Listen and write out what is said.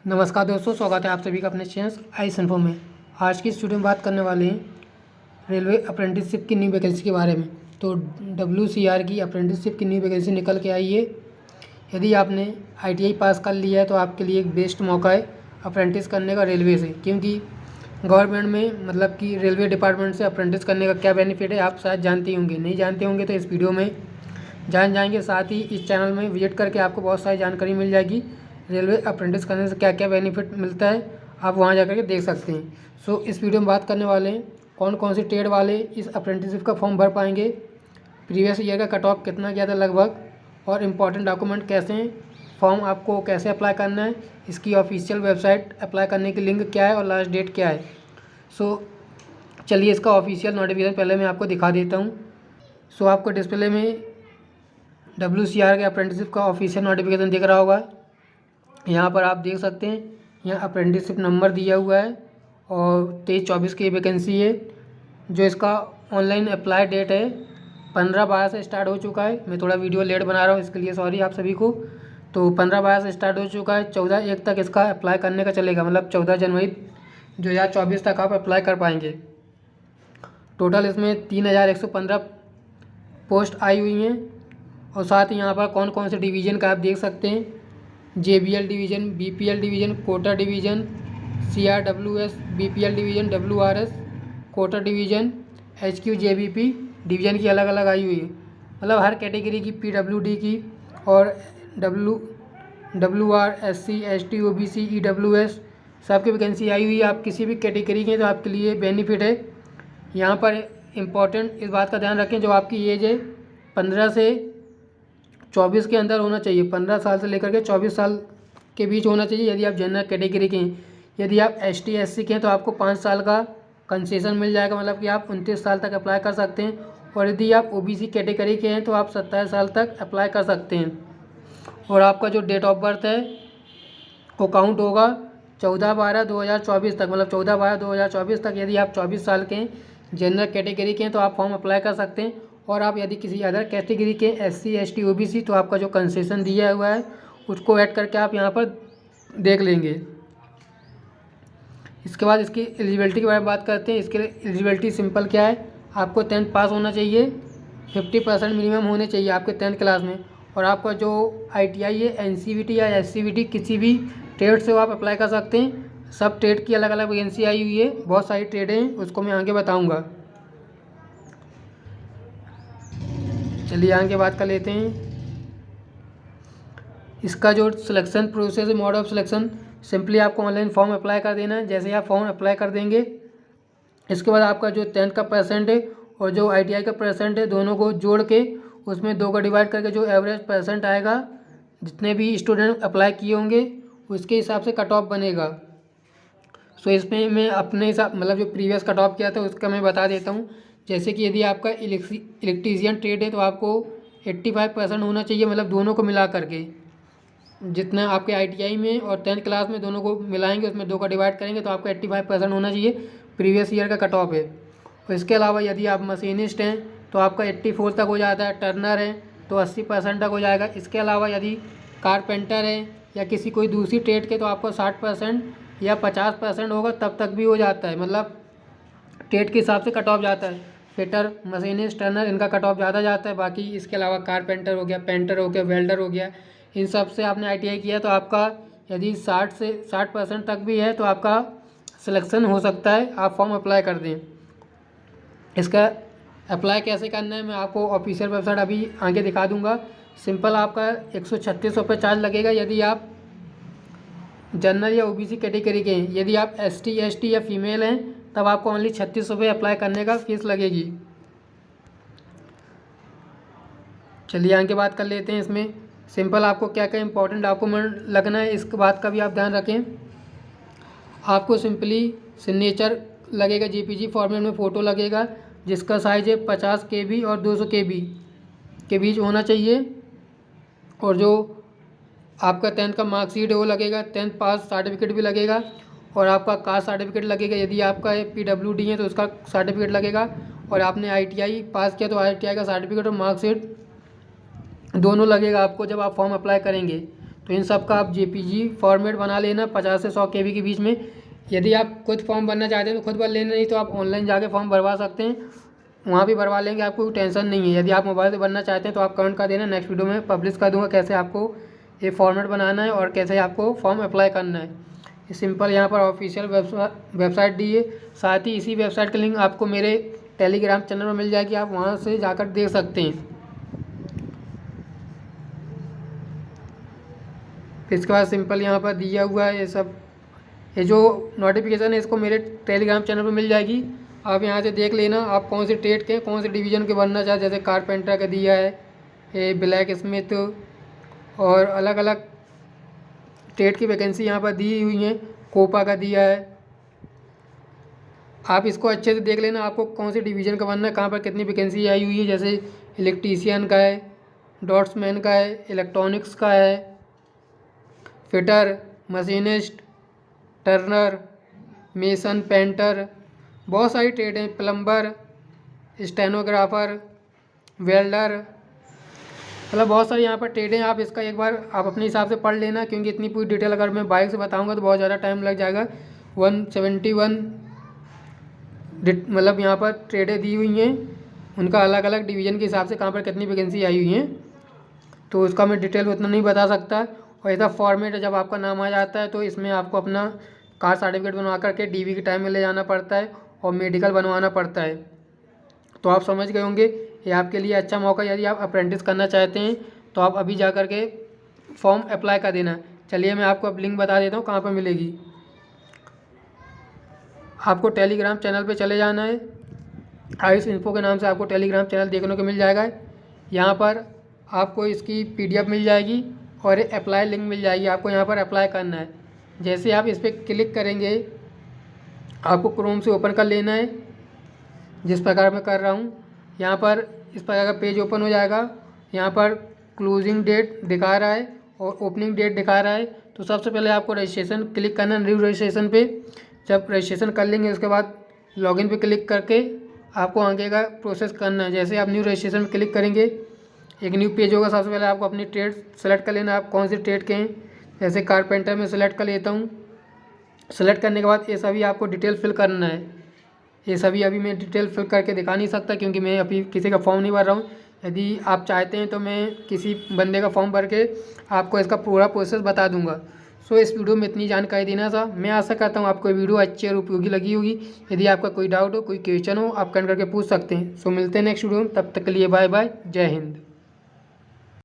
नमस्कार दोस्तों, स्वागत है आप सभी का अपने चैनल आइस इन्फो में। आज की इस वीडियो में बात करने वाले हैं रेलवे अप्रेंटिसशिप की न्यू वैकेंसी के बारे में। तो WCR की अप्रेंटिसशिप की न्यू वैकेंसी निकल के आई है। यदि आपने ITI पास कर लिया है तो आपके लिए एक बेस्ट मौका है अप्रेंटिस करने का रेलवे से, क्योंकि गवर्नमेंट में मतलब कि रेलवे डिपार्टमेंट से अप्रेंटिस करने का क्या बेनिफिट है आप शायद जानते होंगे। नहीं जानते होंगे तो इस वीडियो में जान जाएंगे। साथ ही इस चैनल में विजिट करके आपको बहुत सारी जानकारी मिल जाएगी। रेलवे अप्रेंटिस करने से क्या क्या बेनिफिट मिलता है आप वहां जाकर के देख सकते हैं। सो इस वीडियो में बात करने वाले हैं कौन कौन से ट्रेड वाले इस अप्रेंटिसशिप का फॉर्म भर पाएंगे, प्रीवियस ईयर का कट ऑफ कितना गया था लगभग, और इम्पॉर्टेंट डॉक्यूमेंट कैसे हैं, फॉर्म आपको कैसे अप्लाई करना है, इसकी ऑफिशियल वेबसाइट अप्लाई करने की लिंक क्या है और लास्ट डेट क्या है। सो चलिए इसका ऑफिशियल नोटिफिकेशन पहले मैं आपको दिखा देता हूँ। सो आपको डिस्प्ले में WCR के अप्रेंटिसशिप का ऑफिशियल नोटिफिकेशन दिख रहा होगा। यहाँ पर आप देख सकते हैं, यहाँ अप्रेंटिसशिप नंबर दिया हुआ है और 23-24 की वैकेंसी है। जो इसका ऑनलाइन अप्लाई डेट है 15/12 से स्टार्ट हो चुका है। मैं थोड़ा वीडियो लेट बना रहा हूँ, इसके लिए सॉरी आप सभी को। तो 15/12 से स्टार्ट हो चुका है, 14/1 तक इसका अप्लाई करने का चलेगा, मतलब 14 जनवरी 2024 तक आप अप्लाई कर पाएंगे। टोटल इसमें 3115 पोस्ट आई हुई हैं। और साथ ही यहाँ पर कौन कौन से डिवीज़न का आप देख सकते हैं, JBL division, BPL division, Kota division, CRWS, BPL division, WRS, Kota division, HQJBP division की अलग अलग आई हुई है। मतलब हर कैटेगरी की PWD की और WR, SC, ST, OBC, EWS सबकी वैकेंसी आई हुई है। आप किसी भी कैटेगरी के तो आपके लिए बेनिफिट है। यहाँ पर इम्पॉर्टेंट इस बात का ध्यान रखें, जो आपकी एज है 15 से 24 के अंदर होना चाहिए। 15 साल से लेकर के 24 साल के बीच होना चाहिए यदि आप जनरल कैटेगरी के हैं। यदि आप ST SC के हैं तो आपको 5 साल का कंसेशन मिल जाएगा, मतलब कि आप 29 साल तक अप्लाई कर सकते हैं। और यदि आप OBC कैटेगरी के हैं तो आप 27 साल तक अप्लाई कर सकते हैं। और आपका जो डेट ऑफ बर्थ है वो काउंट होगा 14/12/2024 तक, मतलब 14/12/2024 तक। यदि आप 24 साल के हैं, जनरल कैटेगरी के हैं तो आप फॉर्म अप्लाई कर सकते हैं। और आप यदि किसी अदर कैटेगरी के SC ST OBC तो आपका जो कंसेशन दिया हुआ है उसको ऐड करके आप यहाँ पर देख लेंगे। इसके बाद इसकी एलिजिबिलिटी के बारे में बात करते हैं। इसके लिए एलिजिबिलिटी सिंपल क्या है, आपको 10th पास होना चाहिए, 50% मिनिमम होने चाहिए आपके 10th क्लास में। और आपका जो ITI है NCVT या SCVT किसी भी ट्रेड से आप अप्लाई कर सकते हैं। सब ट्रेड की अलग अलग वैकेंसी आई हुई है, बहुत सारी ट्रेड हैं, उसको मैं आगे बताऊँगा। चलिए आगे बात कर लेते हैं। इसका जो सिलेक्शन प्रोसेस है, मोड ऑफ सिलेक्शन, सिंपली आपको ऑनलाइन फॉर्म अप्लाई कर देना है। जैसे आप फॉर्म अप्लाई कर देंगे, इसके बाद आपका जो 10th का परसेंट है और जो ITI का परसेंट है दोनों को जोड़ के उसमें 2 का डिवाइड करके जो एवरेज परसेंट आएगा, जितने भी स्टूडेंट अप्लाई किए होंगे उसके हिसाब से कट ऑफ बनेगा। सो इसमें मैं अपने हिसाब मतलब जो प्रीवियस कट ऑफ किया था उसका मैं बता देता हूँ। जैसे कि यदि आपका इलेक्ट्रीशियन ट्रेड है तो आपको 85% होना चाहिए, मतलब दोनों को मिला करके जितना आपके ITI में और 10th क्लास में दोनों को मिलाएंगे उसमें 2 का डिवाइड करेंगे तो आपका 85% होना चाहिए, प्रीवियस ईयर का कट ऑफ है। और इसके अलावा यदि आप मशीनिस्ट हैं तो आपका 84 तक हो जाता है, टर्नर है तो 80% तक हो जाएगा। इसके अलावा यदि कारपेंटर है या किसी कोई दूसरी ट्रेड के तो आपको 60% या 50% होगा, तब तक भी हो जाता है, मतलब ट्रेड के हिसाब से कट ऑफ जाता है। फिटर, मशीनिस्ट, टर्नर इनका कट ऑफ ज़्यादा जाता है। बाकी इसके अलावा कारपेंटर हो गया, पेंटर हो गया, वेल्डर हो गया, इन सब से आपने ITI किया तो आपका यदि 60% तक भी है तो आपका सिलेक्शन हो सकता है, आप फॉर्म अप्लाई कर दें। इसका अप्लाई कैसे करना है मैं आपको ऑफिशियल वेबसाइट अभी आगे दिखा दूंगा। सिंपल आपका 136 रुपये चार्ज लगेगा यदि आप जनरल या OBC कैटेगरी के हैं। यदि आप ST ST या फीमेल हैं तब आपको ओनली 36 रुपये अप्लाई करने का फीस लगेगी। चलिए आगे बात कर लेते हैं। इसमें सिंपल आपको क्या क्या इंपॉर्टेंट डॉक्यूमेंट लगना है इसके बात का भी आप ध्यान रखें। आपको सिंपली सिग्नेचर लगेगा, JPG फॉर्मेट में फ़ोटो लगेगा जिसका साइज़ है 50 KB और 200 KB के बीच होना चाहिए। और जो आपका 10th का मार्कशीट है वो लगेगा, 10th पास सर्टिफिकेट भी लगेगा और आपका कास्ट सर्टिफिकेट लगेगा। यदि आपका PWD है तो उसका सर्टिफिकेट लगेगा। और आपने ITI पास किया तो ITI का सर्टिफिकेट और मार्कशीट दोनों लगेगा आपको जब आप फॉर्म अप्लाई करेंगे। तो इन सब का आप JPG फॉर्मेट बना लेना 50 से 100 KB के बीच में। यदि आप खुद फॉर्म भरना चाहते हैं तो खुद भर लेना, नहीं तो आप ऑनलाइन जाके फॉर्म भरवा सकते हैं, वहाँ भी भरवा लेंगे, आपको कोई टेंशन नहीं है। यदि आप मोबाइल से भरना चाहते हैं तो आप कमेंट कर देना, नेक्स्ट वीडियो में पब्लिश कर दूँगा कैसे आपको ये फॉर्मेट बनाना है और कैसे आपको फॉर्म अप्लाई करना है। ये सिंपल यहाँ पर ऑफिशियल वेबसाइट दी है, साथ ही इसी वेबसाइट का लिंक आपको मेरे टेलीग्राम चैनल में मिल जाएगी, आप वहाँ से जाकर देख सकते हैं। इसके बाद सिंपल यहाँ पर दिया हुआ है ये सब, ये जो नोटिफिकेशन है इसको मेरे टेलीग्राम चैनल पर मिल जाएगी, आप यहाँ से देख लेना आप कौन से ट्रेड के कौन से डिवीज़न के बनना चाहते, जैसे कारपेंटर का दिया है, ये ब्लैक स्मिथ और अलग अलग ट्रेड की वैकेंसी यहाँ पर दी हुई हैं, कोपा का दिया है। आप इसको अच्छे से देख लेना आपको कौन से डिवीज़न का बनना है, कहाँ पर कितनी वैकेंसी आई हुई है, जैसे इलेक्ट्रीशियन का है, डॉट्समैन का है, इलेक्ट्रॉनिक्स का है, fitter, machinist, Turner, mason, painter, बहुत सारी ट्रेड हैं, प्लम्बर, स्टेनोग्राफर, वेल्डर, मतलब बहुत सारी यहाँ पर ट्रेड हैं। आप इसका एक बार आप अपने हिसाब से पढ़ लेना, क्योंकि इतनी पूरी डिटेल अगर मैं बाइक से बताऊँगा तो बहुत ज़्यादा टाइम लग जाएगा। 171 मतलब यहाँ पर ट्रेडें दी हुई हैं, उनका अलग अलग डिवीज़न के हिसाब से कहाँ पर कितनी वैकेंसी आई हुई हैं, तो उसका मैं डिटेल उतना नहीं बता सकता। और ऐसा फॉर्मेट है, जब आपका नाम आ जाता है तो इसमें आपको अपना कास्ट सर्टिफिकेट बनवा करके DV के टाइम में ले जाना पड़ता है और मेडिकल बनवाना पड़ता है। तो आप समझ गए होंगे, ये आपके लिए अच्छा मौका, यदि आप अप्रेंटिस करना चाहते हैं तो आप अभी जा कर के फॉर्म अप्लाई कर देना। चलिए मैं आपको अब लिंक बता देता हूँ कहाँ पर मिलेगी। आपको टेलीग्राम चैनल पे चले जाना है, आयुष इन्फो के नाम से आपको टेलीग्राम चैनल देखने को मिल जाएगा। यहाँ पर आपको इसकी PDF मिल जाएगी और एक अप्लाई लिंक मिल जाएगी, आपको यहाँ पर अप्लाई करना है। जैसे आप इस पर क्लिक करेंगे आपको क्रोम से ओपन कर लेना है, जिस प्रकार मैं कर रहा हूँ। यहाँ पर इस प्रकार का पेज ओपन हो जाएगा, यहाँ पर क्लोजिंग डेट दिखा रहा है और ओपनिंग डेट दिखा रहा है। तो सबसे पहले आपको रजिस्ट्रेशन क्लिक करना है, न्यू रजिस्ट्रेशन पे। जब रजिस्ट्रेशन कर लेंगे उसके बाद लॉगिन पे क्लिक करके आपको आगे का प्रोसेस करना है। जैसे आप न्यू रजिस्ट्रेशन पे क्लिक करेंगे एक न्यू पेज होगा, सबसे पहले आपको अपनी ट्रेड सेलेक्ट कर लेना, आप कौन सी ट्रेड के हैं। जैसे कारपेंटर में सेलेक्ट कर लेता हूँ। सेलेक्ट करने के बाद ये सभी आपको डिटेल फिल करना है। ये सभी अभी मैं डिटेल फिल करके दिखा नहीं सकता क्योंकि मैं अभी किसी का फॉर्म नहीं भर रहा हूँ। यदि आप चाहते हैं तो मैं किसी बंदे का फॉर्म भर के आपको इसका पूरा प्रोसेस बता दूंगा। सो इस वीडियो में इतनी जानकारी देना था। मैं आशा करता हूँ आपको वीडियो अच्छी और उपयोगी लगी होगी। यदि आपका कोई डाउट हो, कोई क्वेश्चन हो, आप कमेंट करके पूछ सकते हैं। सो मिलते हैं नेक्स्ट वीडियो में, तब तक के लिए बाय बाय, जय हिंद।